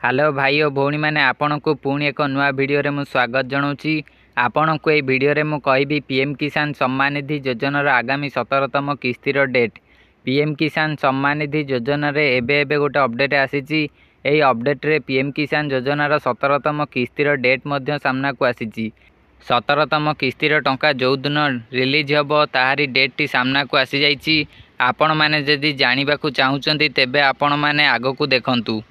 Hello भाई और भौणी मैंने आपण को पुणी एक नुआ भिडियो रे मु स्वागत जनाऊँगी। आपण को ये भिडियो रे मु कहबी पीएम किसान सम्मान निधि योजनार आगामी 17तम किस्तिर डेट। पीएम किसान सम्मान निधि योजना रे एबे एबे गोटे अपडेट आसीची। एही अपडेट रे पीएम किसान योजनार 17तम किस्तिर डेट मध्य सामना को आसीची। 17तम किस्तिर टंका जो दिन रिलीज हबो ताहारी डेट टी सामना को आसी जाइची। आपण माने जदि जानिबा को चाहुचंती तेबे आपण माने आगो को देखंतु।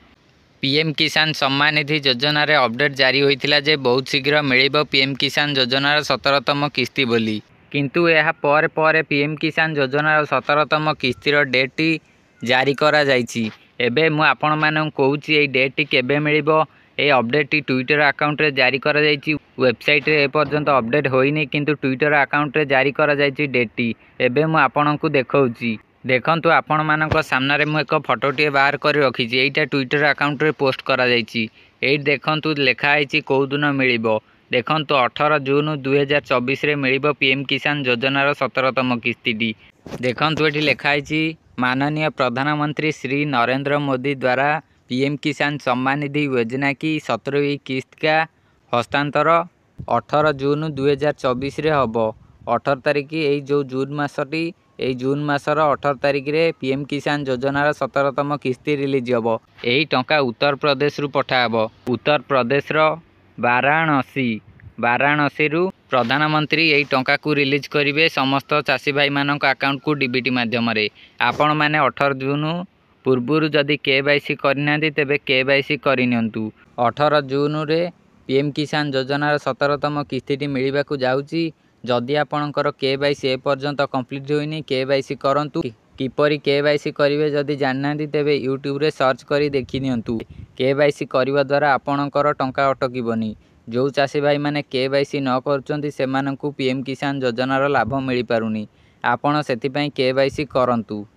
पीएम किसान सम्मान निधि योजना रे अपडेट जारी होइथिला जे बहुत शीघ्र मिलिबो पीएम किसान योजनार 17तम किस्ती बोली। किंतु यह पर पीएम किसान योजनार 17तम किस्तिर डेट टी जारी करा जाइछि। एबे मु आपण मानन कहूछि एई डेट टी केबे मिलिबो। ए अपडेट टी ट्विटर अकाउंट रे जारी करा जाइछि। वेबसाइट रे ए पर्यंत अपडेट होइनी किंतु ट्विटर अकाउंट रे जारी करा जाइछि डेट टी। एबे मु आपण को देखौछि। देखंतु आपण मानक सामने रे मु एक फोटोटी बाहर कर रखी। एटा ट्विटर अकाउंट रे पोस्ट करा जाइछि। एई देखंतु लेखा आइछि को दिन मिलिबो। देखंतु 18 जून 2024 रे मिलिबो पीएम किसान योजनार 17तम किस्तीटी। देखंतु एठी लेखा आइछि माननीय प्रधानमंत्री श्री नरेंद्र मोदी द्वारा पीएम किसान सम्मान निधि योजना की 17वीं किस्त का हस्तांतर 18 जून 2024 रे हबो। 18 तारिख एई जो जून मासटी एई जून मासर 18 तारिख रे पीएम किसान योजनार 17तम किस्ती रिलीज हबो। एही टंका उत्तर प्रदेश रु पठाबो। उत्तर प्रदेश रो वाराणसी रु प्रधानमंत्री एही टंका को रिलीज करिवे समस्त चासी भाई मानक अकाउंट को डीबीटी माध्यम रे। आपण माने 18 जून पूर्वरु जदि केवाईसी करनांती तेबे केवाईसी करिनियंतु। 18 जून रे पीएम किसान योजनार 17तम किस्तीटी मिलिबा को जाउची। जदि आपणकर केवाईसी ए पर्यंत कंप्लीट होइनी केवाईसी करंतु। किपरि केवाईसी करिवे जदि जाननांती तेबे यूट्यूब रे सर्च करी देखि नियंतु। केवाईसी करिवा द्वारा आपणकर टंका अटकिबनी। जो चासी भाई माने केवाईसी न करचंती सेमानंकु पीएम किसान योजनार लाभ मिलि पारुनी। आपण सेति पई केवाईसी करंतु।